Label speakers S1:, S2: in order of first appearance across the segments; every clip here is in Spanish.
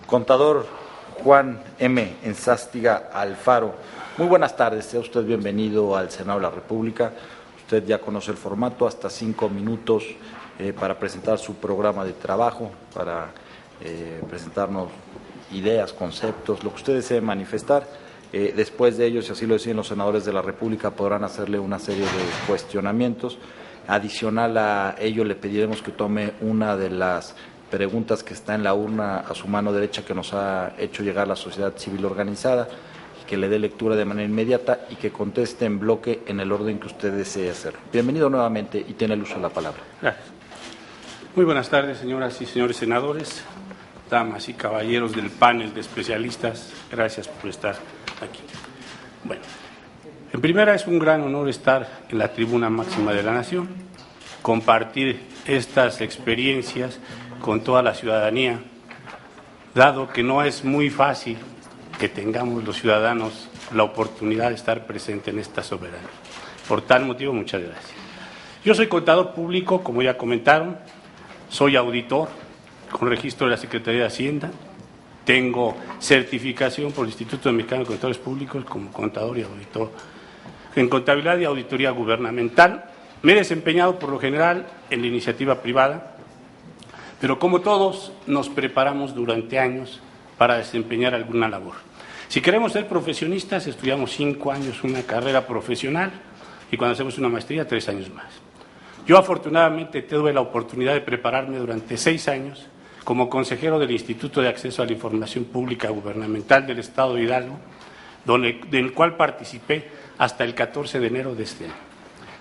S1: Contador Juan M. Enzástiga Alfaro, muy buenas tardes, sea usted bienvenido al Senado de la República. Usted ya conoce el formato, hasta 5 minutos para presentar su programa de trabajo, para presentarnos ideas, conceptos, lo que usted desee manifestar. Después de ello, si así lo deciden los senadores de la República, podrán hacerle una serie de cuestionamientos. Adicional a ello, le pediremos que tome una de las preguntas que está en la urna a su mano derecha que nos ha hecho llegar la sociedad civil organizada, que le dé lectura de manera inmediata y que conteste en bloque en el orden que usted desee hacerlo. Bienvenido nuevamente y tiene el uso de la palabra.
S2: Gracias. Muy buenas tardes, señoras y señores senadores, damas y caballeros del panel de especialistas. Gracias por estar aquí. Bueno, en primera, es un gran honor estar en la tribuna máxima de la Nación, compartir estas experiencias con toda la ciudadanía, dado que no es muy fácil que tengamos los ciudadanos la oportunidad de estar presente en esta soberanía. Por tal motivo, muchas gracias. Yo soy contador público, como ya comentaron, soy auditor con registro de la Secretaría de Hacienda, tengo certificación por el Instituto Mexicano de Contadores Públicos como contador y auditor en contabilidad y auditoría gubernamental. Me he desempeñado por lo general en la iniciativa privada, pero como todos nos preparamos durante años para desempeñar alguna labor. Si queremos ser profesionistas, estudiamos 5 años una carrera profesional y cuando hacemos una maestría, 3 años más. Yo afortunadamente tuve la oportunidad de prepararme durante 6 años como consejero del Instituto de Acceso a la Información Pública Gubernamental del Estado de Hidalgo, del cual participé hasta el 14 de enero de este año.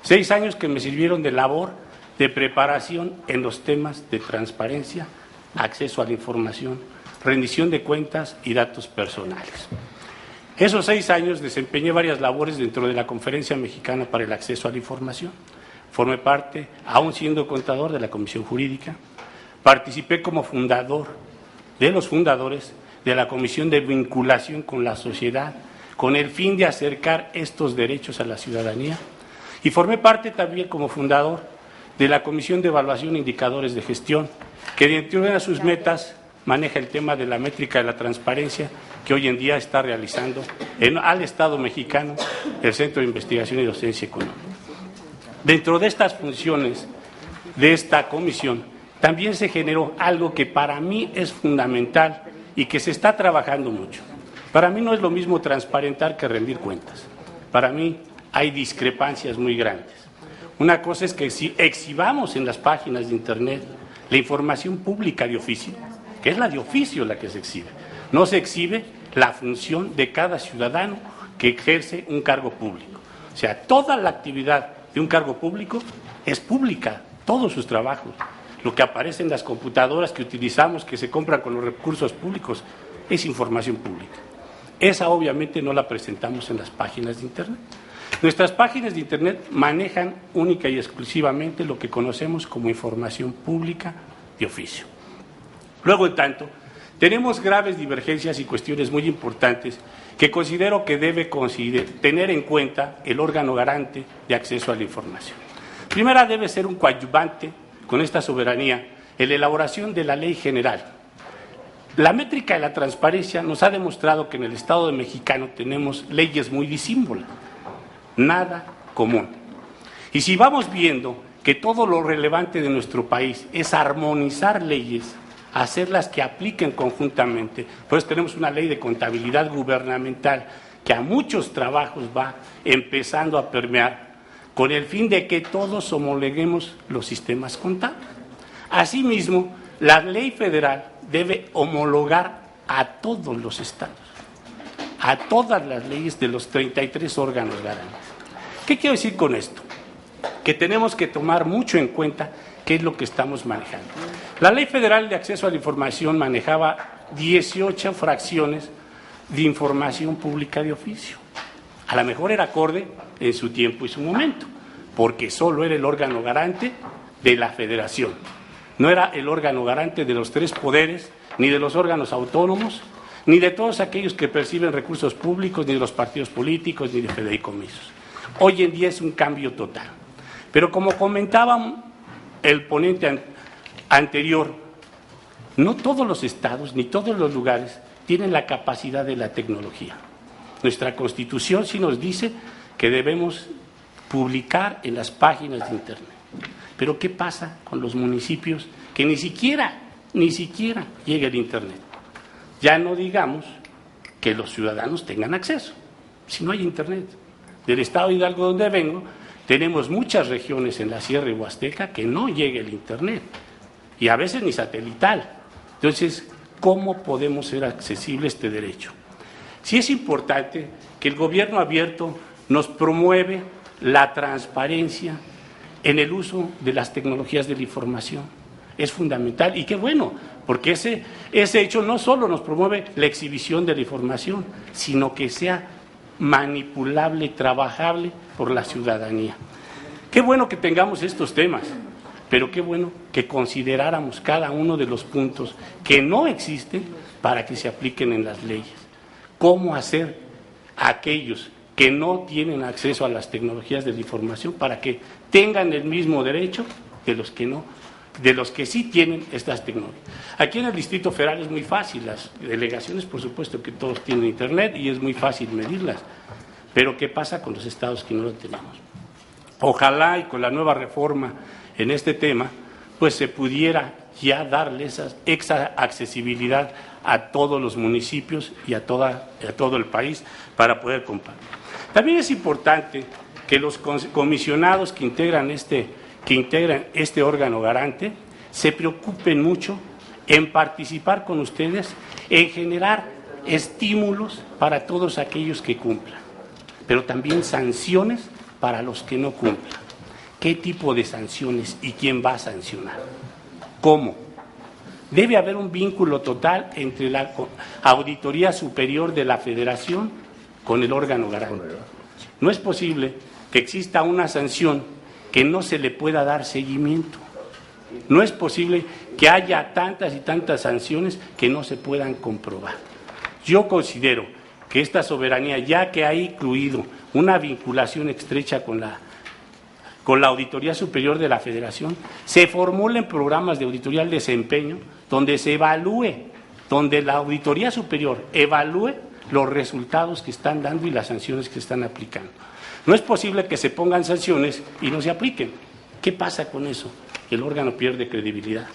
S2: 6 años que me sirvieron de labor de preparación en los temas de transparencia, acceso a la información, rendición de cuentas y datos personales. Esos 6 años desempeñé varias labores dentro de la Conferencia Mexicana para el Acceso a la Información. Formé parte, aún siendo contador, de la Comisión Jurídica. Participé como fundador, de los fundadores, de la Comisión de Vinculación con la Sociedad, con el fin de acercar estos derechos a la ciudadanía. Y formé parte también como fundador de la Comisión de Evaluación e Indicadores de Gestión, que dentro de sus metas maneja el tema de la métrica de la transparencia que hoy en día está realizando al Estado mexicano el Centro de Investigación y Docencia Económica. Dentro de estas funciones de esta comisión también se generó algo que para mí es fundamental y que se está trabajando mucho. Para mí no es lo mismo transparentar que rendir cuentas. Para mí hay discrepancias muy grandes. Una cosa es que si exhibamos en las páginas de Internet la información pública de oficio, que es la de oficio la que se exhibe. No se exhibe la función de cada ciudadano que ejerce un cargo público. O sea, toda la actividad de un cargo público es pública, todos sus trabajos. Lo que aparece en las computadoras que utilizamos, que se compran con los recursos públicos, es información pública. Esa obviamente no la presentamos en las páginas de Internet. Nuestras páginas de Internet manejan única y exclusivamente lo que conocemos como información pública de oficio. Luego, en tanto, tenemos graves divergencias y cuestiones muy importantes que considero que debe tener en cuenta el órgano garante de acceso a la información. Primera, debe ser un coadyuvante con esta soberanía en la elaboración de la ley general. La métrica de la transparencia nos ha demostrado que en el Estado mexicano tenemos leyes muy disímbolas, nada común. Y si vamos viendo que todo lo relevante de nuestro país es armonizar leyes, hacerlas que apliquen conjuntamente, pues tenemos una ley de contabilidad gubernamental que a muchos trabajos va empezando a permear con el fin de que todos homologuemos los sistemas contables. Asimismo, la ley federal debe homologar a todos los estados, a todas las leyes de los 33 órganos garantes. ¿Qué quiero decir con esto? Que tenemos que tomar mucho en cuenta qué es lo que estamos manejando. La Ley Federal de Acceso a la Información manejaba 18 fracciones de información pública de oficio. A lo mejor era acorde en su tiempo y su momento, porque solo era el órgano garante de la Federación. No era el órgano garante de los 3 poderes, ni de los órganos autónomos, ni de todos aquellos que perciben recursos públicos, ni de los partidos políticos, ni de fideicomisos. Hoy en día es un cambio total. Pero como comentaba el ponente anterior, No todos los estados ni todos los lugares tienen la capacidad de la tecnología. Nuestra Constitución sí nos dice que debemos publicar en las páginas de Internet. Pero ¿qué pasa con los municipios que ni siquiera llega el Internet? Ya no digamos que los ciudadanos tengan acceso, si no hay Internet. Del estado de Hidalgo, donde vengo, tenemos muchas regiones en la Sierra y Huasteca que no llega el Internet, y a veces ni satelital. Entonces, ¿cómo podemos hacer accesible este derecho? Sí es importante que el gobierno abierto nos promueve la transparencia en el uso de las tecnologías de la información. Es fundamental, y qué bueno, porque ese hecho no solo nos promueve la exhibición de la información, sino que sea manipulable, trabajable por la ciudadanía. Qué bueno que tengamos estos temas, pero qué bueno que consideráramos cada uno de los puntos que no existen para que se apliquen en las leyes. ¿Cómo hacer a aquellos que no tienen acceso a las tecnologías de la información para que tengan el mismo derecho de los que no, de los que sí tienen estas tecnologías? Aquí en el Distrito Federal es muy fácil, las delegaciones por supuesto que todos tienen Internet y es muy fácil medirlas, pero ¿qué pasa con los estados que no lo tenemos? Ojalá y con la nueva reforma en este tema, pues se pudiera ya darle esa accesibilidad a todos los municipios y a todo el país para poder compartir. También es importante que los comisionados que integran este órgano garante se preocupen mucho en participar con ustedes, en generar estímulos para todos aquellos que cumplan, pero también sanciones para los que no cumplan. ¿Qué tipo de sanciones y quién va a sancionar? ¿Cómo? Debe haber un vínculo total entre la Auditoría Superior de la Federación con el órgano garante. No es posible que exista una sanción que no se le pueda dar seguimiento. No es posible que haya tantas y tantas sanciones que no se puedan comprobar. Yo considero que esta soberanía, ya que ha incluido una vinculación estrecha con la Auditoría Superior de la Federación, se formulen programas de auditoría al desempeño donde se evalúe, donde la Auditoría Superior evalúe los resultados que están dando y las sanciones que están aplicando. No es posible que se pongan sanciones y no se apliquen. ¿Qué pasa con eso? El órgano pierde credibilidad.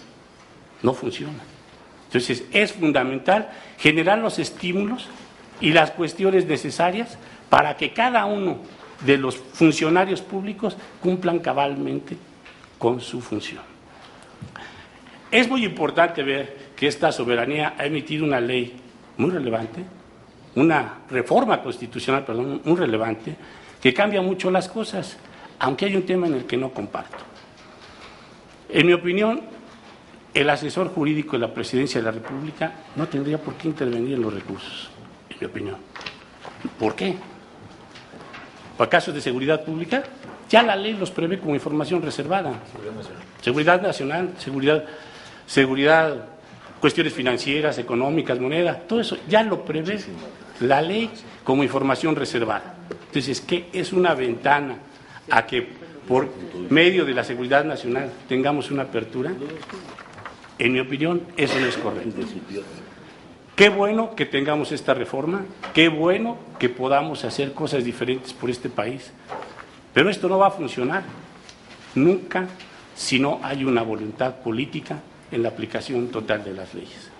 S2: No funciona. Entonces, es fundamental generar los estímulos y las cuestiones necesarias para que cada uno de los funcionarios públicos cumplan cabalmente con su función. Es muy importante ver que esta soberanía ha emitido una ley muy relevante, una reforma constitucional, muy relevante, que cambia mucho las cosas, aunque hay un tema en el que no comparto. En mi opinión, el asesor jurídico de la Presidencia de la República no tendría por qué intervenir en los recursos, en mi opinión. ¿Por qué? ¿Para casos de seguridad pública? Ya la ley los prevé como información reservada. Seguridad nacional, seguridad, cuestiones financieras, económicas, moneda, todo eso ya lo prevé la ley como información reservada. Entonces, ¿qué es una ventana a que por medio de la seguridad nacional tengamos una apertura? En mi opinión, eso no es correcto. Qué bueno que tengamos esta reforma, qué bueno que podamos hacer cosas diferentes por este país, pero esto no va a funcionar nunca si no hay una voluntad política en la aplicación total de las leyes.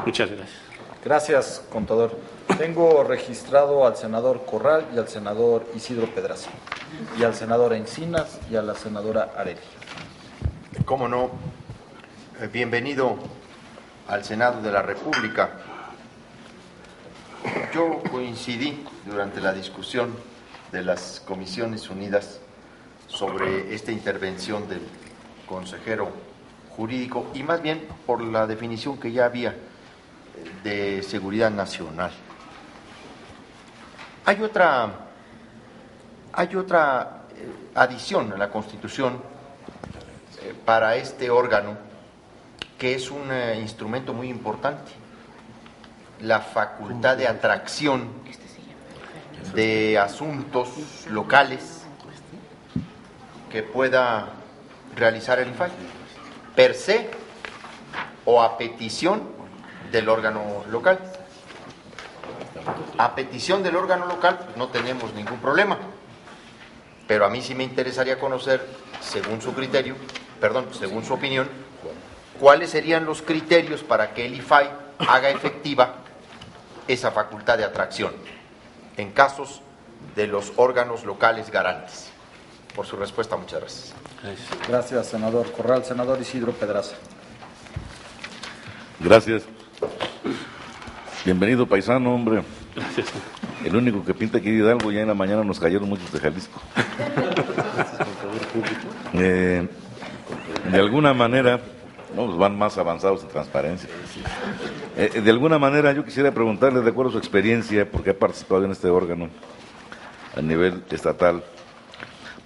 S2: Muchas gracias.
S1: Gracias, contador. Tengo registrado al senador Corral y al senador Isidro Pedraza, y al senador Encinas y a la senadora Areli.
S3: ¿Cómo no? Bienvenido al Senado de la República. Yo coincidí durante la discusión de las Comisiones Unidas sobre esta intervención del consejero jurídico y más bien por la definición que ya había de seguridad nacional. Hay otra adición a la Constitución para este órgano que es un instrumento muy importante, la facultad de atracción de asuntos locales que pueda realizar el INFAI, per se o a petición del órgano local. A petición del órgano local, pues no tenemos ningún problema. Pero a mí sí me interesaría conocer, según su criterio, según su opinión, cuáles serían los criterios para que el IFAI haga efectiva esa facultad de atracción en casos de los órganos locales garantes. Por su respuesta, muchas gracias.
S1: Gracias, senador Corral. Senador Isidro Pedraza.
S4: Gracias. Bienvenido, paisano, hombre.
S2: Gracias.
S4: El único que pinta aquí de Hidalgo, ya en la mañana nos cayeron muchos de Jalisco. De alguna manera, no, pues van más avanzados en transparencia. De alguna manera yo quisiera preguntarle, de acuerdo a su experiencia, porque ha participado en este órgano a nivel estatal,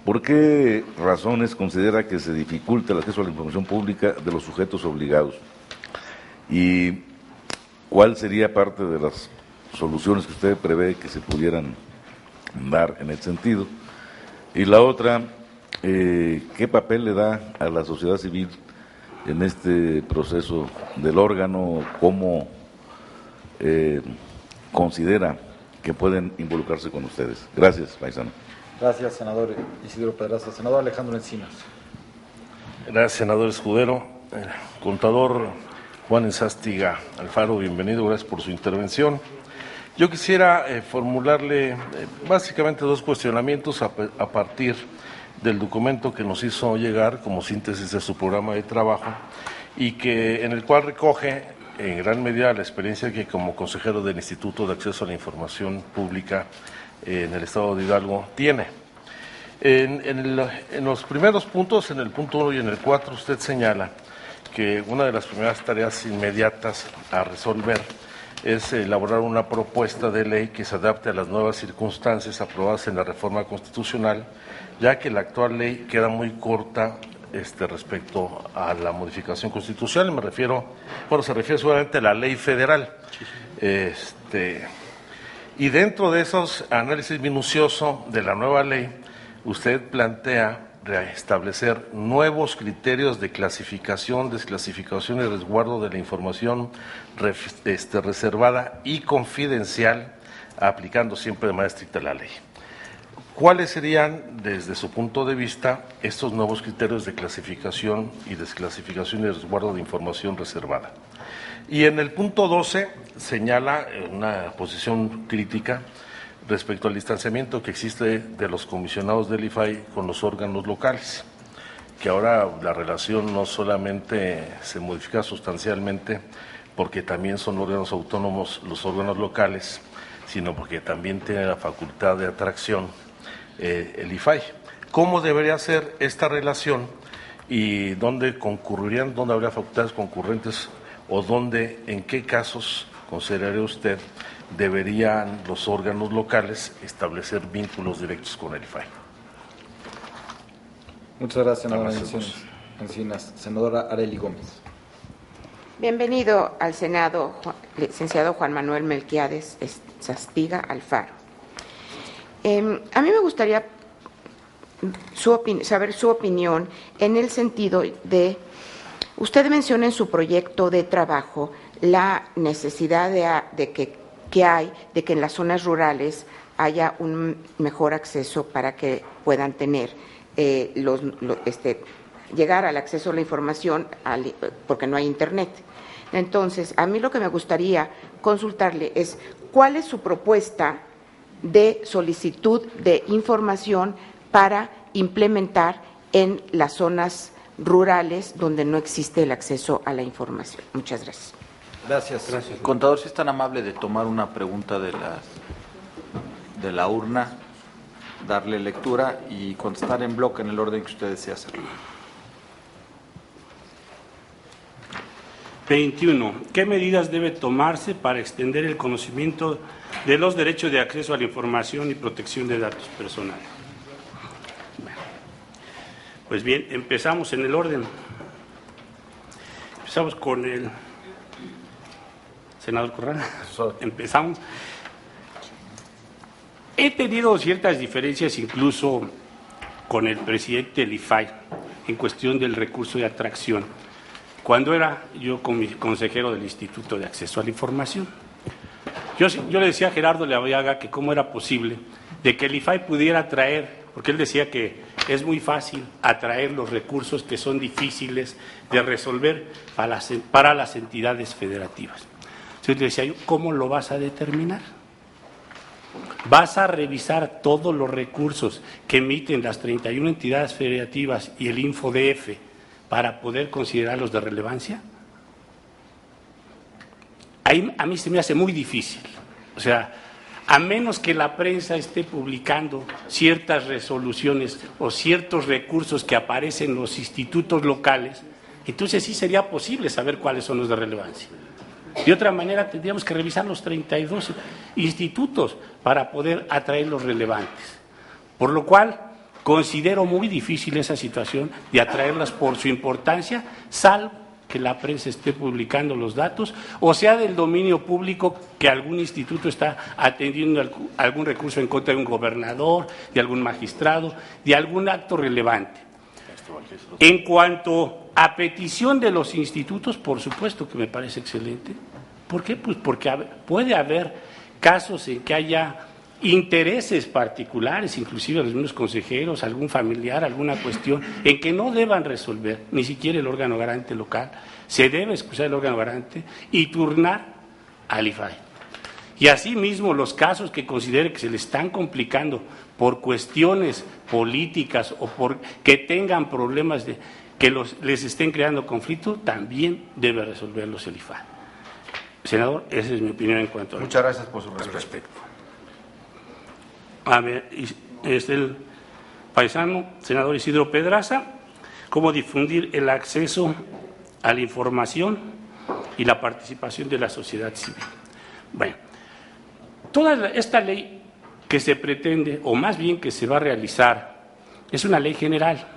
S4: ¿por qué razones considera que se dificulta el acceso a la información pública de los sujetos obligados? ¿Y cuál sería parte de las soluciones que usted prevé que se pudieran dar en el sentido? Y la otra, ¿qué papel le da a la sociedad civil en este proceso del órgano? ¿Cómo considera que pueden involucrarse con ustedes? Gracias, paisano.
S1: Gracias, senador Isidro Pedraza. Senador Alejandro Encinas.
S5: Gracias, senador Escudero. Contador Juan Enzástiga Alfaro, bienvenido, gracias por su intervención. Yo quisiera formularle básicamente dos cuestionamientos a partir del documento que nos hizo llegar como síntesis de su programa de trabajo y en el cual recoge en gran medida la experiencia que como consejero del Instituto de Acceso a la Información Pública en el Estado de Hidalgo tiene. En los primeros puntos, en el punto 1 y en el 4, usted señala que una de las primeras tareas inmediatas a resolver es elaborar una propuesta de ley que se adapte a las nuevas circunstancias aprobadas en la reforma constitucional, ya que la actual ley queda muy corta respecto a la modificación constitucional. Me refiero, se refiere seguramente a la ley federal. Y dentro de esos análisis minuciosos de la nueva ley, usted plantea establecer nuevos criterios de clasificación, desclasificación y resguardo de la información reservada y confidencial, aplicando siempre de manera estricta la ley. ¿Cuáles serían, desde su punto de vista, estos nuevos criterios de clasificación y desclasificación y resguardo de información reservada? Y en el punto 12 señala una posición crítica respecto al distanciamiento que existe de los comisionados del IFAI con los órganos locales, que ahora la relación no solamente se modifica sustancialmente porque también son órganos autónomos los órganos locales, sino porque también tiene la facultad de atracción el IFAI. ¿Cómo debería ser esta relación y dónde concurrirían, dónde habría facultades concurrentes o dónde, en qué casos consideraría usted deberían los órganos locales establecer vínculos directos con el IFAI?
S1: Muchas gracias, senadora Encinas. Senadora Arely Gómez.
S6: Bienvenido al Senado, licenciado Juan Manuel Melquiades Enzástiga Alfaro. A mí me gustaría saber su opinión en el sentido de, usted menciona en su proyecto de trabajo la necesidad de que en las zonas rurales haya un mejor acceso para que puedan tener llegar al acceso a la información porque no hay internet. Entonces, a mí lo que me gustaría consultarle es cuál es su propuesta de solicitud de información para implementar en las zonas rurales donde no existe el acceso a la información. Muchas gracias.
S1: Gracias. Contador, si es tan amable de tomar una pregunta de la urna, darle lectura y contestar en bloque en el orden que usted desea hacerlo.
S2: 21. ¿Qué medidas debe tomarse para extender el conocimiento de los derechos de acceso a la información y protección de datos personales? Bueno, pues bien, empezamos en el orden. Empezamos con el senador Corral. Empezamos. He tenido ciertas diferencias incluso con el presidente del IFAI en cuestión del recurso de atracción, cuando era yo consejero del Instituto de Acceso a la Información. Yo le decía a Gerardo Leaviaga que cómo era posible de que el IFAI pudiera atraer, porque él decía que es muy fácil atraer los recursos que son difíciles de resolver para las entidades federativas. Entonces le decía yo, ¿cómo lo vas a determinar? Vas a revisar todos los recursos que emiten las 31 entidades federativas y el InfoDF para poder considerarlos de relevancia. Ahí a mí se me hace muy difícil. O sea, a menos que la prensa esté publicando ciertas resoluciones o ciertos recursos que aparecen en los institutos locales, entonces sí sería posible saber cuáles son los de relevancia. De otra manera, tendríamos que revisar los 32 institutos para poder atraer los relevantes. Por lo cual, considero muy difícil esa situación de atraerlas por su importancia, salvo que la prensa esté publicando los datos, o sea del dominio público que algún instituto está atendiendo algún recurso en contra de un gobernador, de algún magistrado, de algún acto relevante. En cuanto a petición de los institutos, por supuesto que me parece excelente. ¿Por qué? Pues porque puede haber casos en que haya intereses particulares, inclusive los mismos consejeros, algún familiar, alguna cuestión, en que no deban resolver, ni siquiera el órgano garante local, se debe excusar el órgano garante y turnar al IFAI. Y asimismo los casos que considere que se le están complicando por cuestiones políticas o por que tengan problemas les estén creando conflicto, también debe resolverlos el IFAI. Senador, esa es mi opinión en cuanto a...
S3: Muchas gracias por su respuesta.
S2: A ver, el paisano, senador Isidro Pedraza, cómo difundir el acceso a la información y la participación de la sociedad civil. Bueno, toda esta ley que se pretende, o más bien que se va a realizar, es una ley general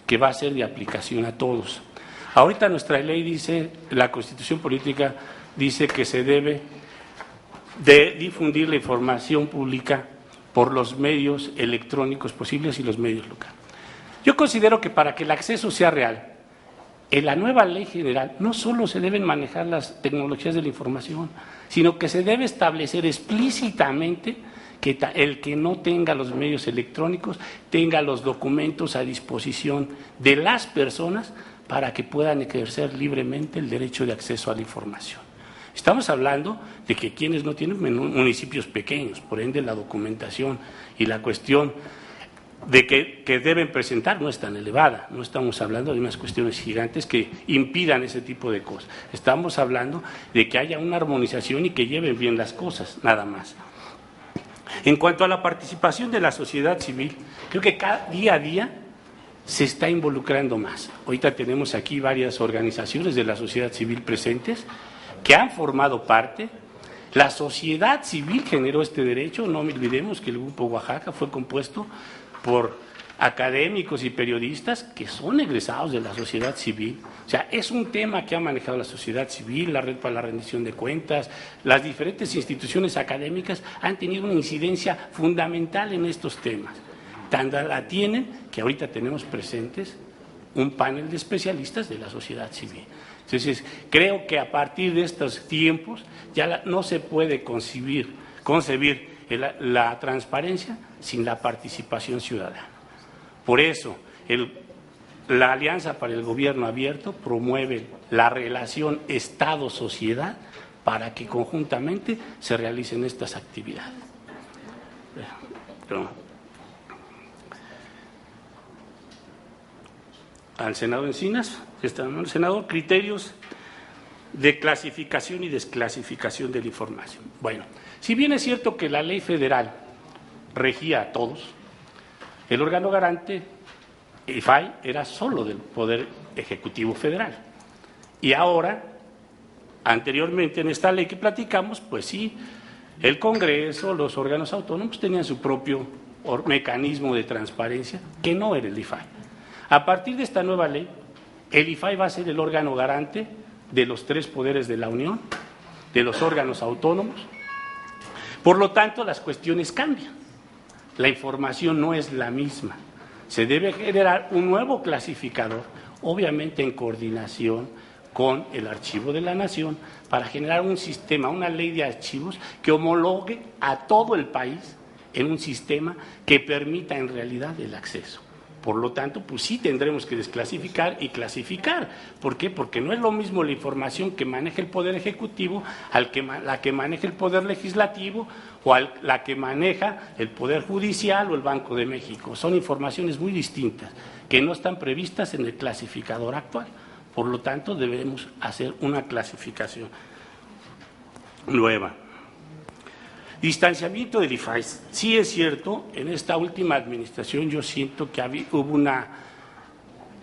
S2: que va a ser de aplicación a todos. Ahorita nuestra ley dice, la Constitución Política dice que se debe de difundir la información pública por los medios electrónicos posibles y los medios locales. Yo considero que para que el acceso sea real, en la nueva ley general no solo se deben manejar las tecnologías de la información, sino que se debe establecer explícitamente que el que no tenga los medios electrónicos tenga los documentos a disposición de las personas para que puedan ejercer libremente el derecho de acceso a la información. Estamos hablando de que quienes no tienen municipios pequeños, por ende la documentación y la cuestión de que deben presentar no es tan elevada. No estamos hablando de unas cuestiones gigantes que impidan ese tipo de cosas. Estamos hablando de que haya una armonización y que lleven bien las cosas, nada más. En cuanto a la participación de la sociedad civil, creo que día a día se está involucrando más. Ahorita tenemos aquí varias organizaciones de la sociedad civil presentes que han formado parte. La sociedad civil generó este derecho. No olvidemos que el Grupo Oaxaca fue compuesto por académicos y periodistas que son egresados de la sociedad civil. O sea, es un tema que ha manejado la sociedad civil, la Red para la Rendición de Cuentas, las diferentes instituciones académicas han tenido una incidencia fundamental en estos temas. Tanta la tienen que ahorita tenemos presentes un panel de especialistas de la sociedad civil. Entonces, creo que a partir de estos tiempos ya no se puede concebir la transparencia sin la participación ciudadana. Por eso, la Alianza para el Gobierno Abierto promueve la relación Estado-sociedad para que conjuntamente se realicen estas actividades. Al senador Encinas, senador, criterios de clasificación y desclasificación de la información. Bueno, si bien es cierto que la ley federal regía a todos, el órgano garante, IFAI, era solo del Poder Ejecutivo Federal. Y ahora, anteriormente en esta ley que platicamos, pues sí, el Congreso, los órganos autónomos tenían su propio mecanismo de transparencia, que no era el IFAI. A partir de esta nueva ley, el IFAI va a ser el órgano garante de los 3 poderes de la Unión, de los órganos autónomos. Por lo tanto, las cuestiones cambian. La información no es la misma. Se debe generar un nuevo clasificador, obviamente en coordinación con el Archivo de la Nación, para generar un sistema, una ley de archivos que homologue a todo el país en un sistema que permita en realidad el acceso. Por lo tanto, pues sí tendremos que desclasificar y clasificar. ¿Por qué? Porque no es lo mismo la información que maneja el Poder Ejecutivo la que maneja el Poder Legislativo o la que maneja el Poder Judicial o el Banco de México. Son informaciones muy distintas que no están previstas en el clasificador actual. Por lo tanto, debemos hacer una clasificación nueva. Distanciamiento del IFAI. Sí es cierto, en esta última administración yo siento que hubo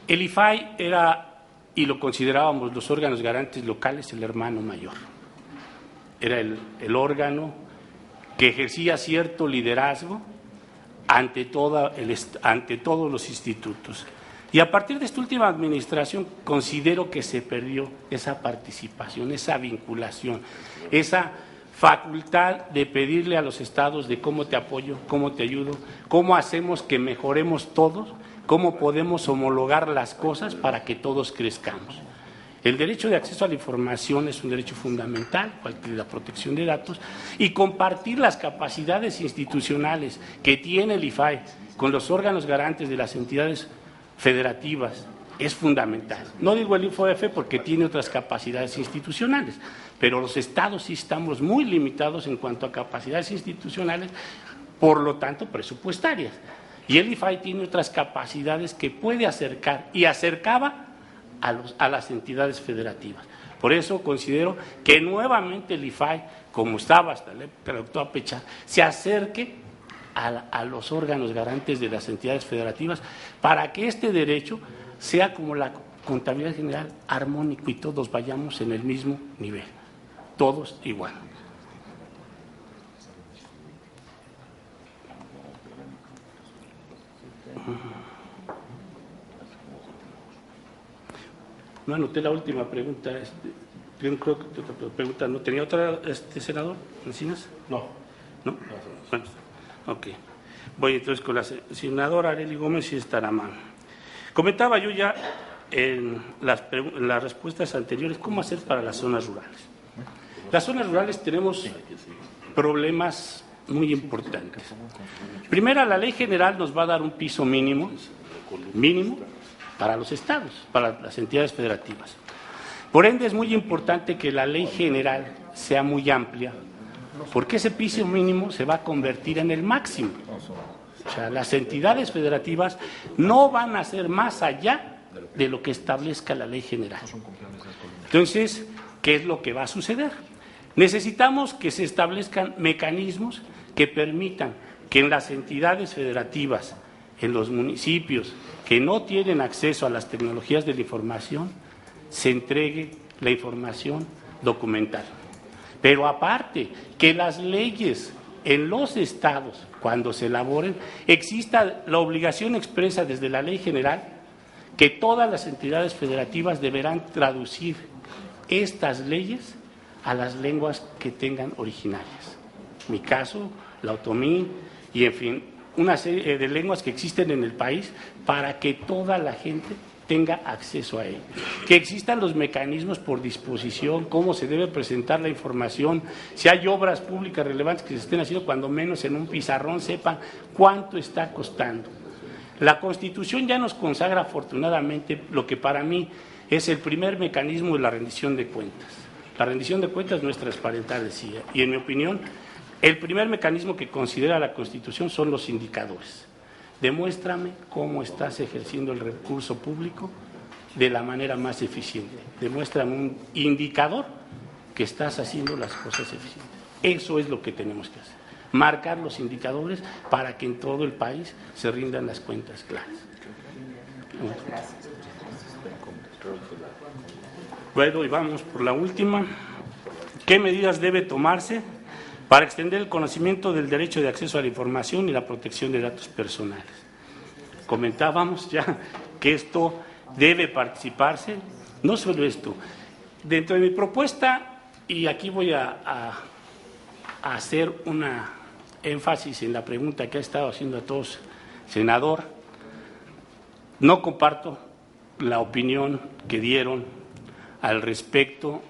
S2: el IFAI era, y lo considerábamos los órganos garantes locales, el hermano mayor. Era el órgano que ejercía cierto liderazgo ante todos los institutos. Y a partir de esta última administración considero que se perdió esa participación, esa vinculación, esa facultad de pedirle a los estados de cómo te apoyo, cómo te ayudo, cómo hacemos que mejoremos todos, cómo podemos homologar las cosas para que todos crezcamos. El derecho de acceso a la información es un derecho fundamental, igual que la protección de datos, y compartir las capacidades institucionales que tiene el IFAI con los órganos garantes de las entidades federativas es fundamental. No digo el IFOF porque tiene otras capacidades institucionales, pero los estados sí estamos muy limitados en cuanto a capacidades institucionales, por lo tanto presupuestarias. Y el IFAI tiene otras capacidades que puede acercar y acercaba a las entidades federativas. Por eso considero que nuevamente el IFAI, como estaba hasta la época del doctor Pechar, se acerque a los órganos garantes de las entidades federativas para que este derecho sea como la contabilidad general, armónico y todos vayamos en el mismo nivel, todos igual. No anoté la última pregunta. Yo creo que otra pregunta no tenía otra, senador Encinas.
S5: No.
S2: ¿No? Bueno, ok. Voy entonces con la senadora Arely Gómez y estará mal. Comentaba yo ya en las respuestas anteriores cómo hacer para las zonas rurales. Las zonas rurales tenemos problemas muy importantes. Primero, la ley general nos va a dar un piso mínimo para los estados, para las entidades federativas. Por ende, es muy importante que la ley general sea muy amplia, porque ese piso mínimo se va a convertir en el máximo. O sea, las entidades federativas no van a ser más allá de lo que establezca la ley general. Entonces, ¿qué es lo que va a suceder? Necesitamos que se establezcan mecanismos que permitan que en las entidades federativas, en los municipios que no tienen acceso a las tecnologías de la información, se entregue la información documental. Pero aparte, que las leyes en los estados, cuando se elaboren, exista la obligación expresa desde la ley general que todas las entidades federativas deberán traducir estas leyes a las lenguas que tengan originarias. En mi caso, la otomí y, en fin, una serie de lenguas que existen en el país para que toda la gente tenga acceso a ello. Que existan los mecanismos por disposición, cómo se debe presentar la información, si hay obras públicas relevantes que se estén haciendo, cuando menos en un pizarrón sepan cuánto está costando. La Constitución ya nos consagra afortunadamente lo que para mí es el primer mecanismo de la rendición de cuentas. La rendición de cuentas no es transparental, decía, y en mi opinión, el primer mecanismo que considera la Constitución son los indicadores. Demuéstrame cómo estás ejerciendo el recurso público de la manera más eficiente. Demuéstrame un indicador que estás haciendo las cosas eficientes. Eso es lo que tenemos que hacer. Marcar los indicadores para que en todo el país se rindan las cuentas claras. Bueno, y vamos por la última. ¿Qué medidas debe tomarse para extender el conocimiento del derecho de acceso a la información y la protección de datos personales? Comentábamos ya que esto debe participarse, no solo esto. Dentro de mi propuesta, y aquí voy a hacer una énfasis en la pregunta que ha estado haciendo a todos, senador, no comparto la opinión que dieron al respecto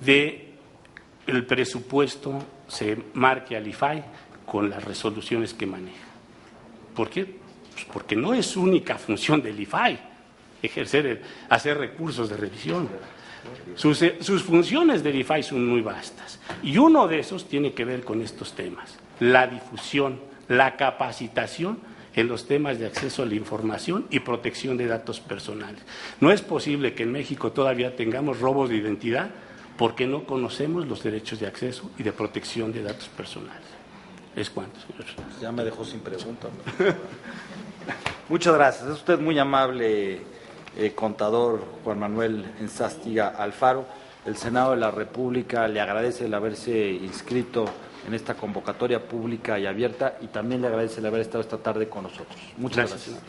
S2: de el presupuesto se marque al IFAI con las resoluciones que maneja. ¿Por qué? Pues porque no es única función del IFAI hacer recursos de revisión. Sus funciones del IFAI son muy vastas y uno de esos tiene que ver con estos temas: la difusión, la capacitación en los temas de acceso a la información y protección de datos personales. No es posible que en México todavía tengamos robos de identidad porque no conocemos los derechos de acceso y de protección de datos personales. ¿Es cuánto, señor?
S1: Ya me dejó sin pregunta. Muchas gracias. Es usted muy amable, contador Juan Manuel Enzástiga Alfaro. El Senado de la República le agradece el haberse inscrito en esta convocatoria pública y abierta y también le agradece el haber estado esta tarde con nosotros. Muchas gracias.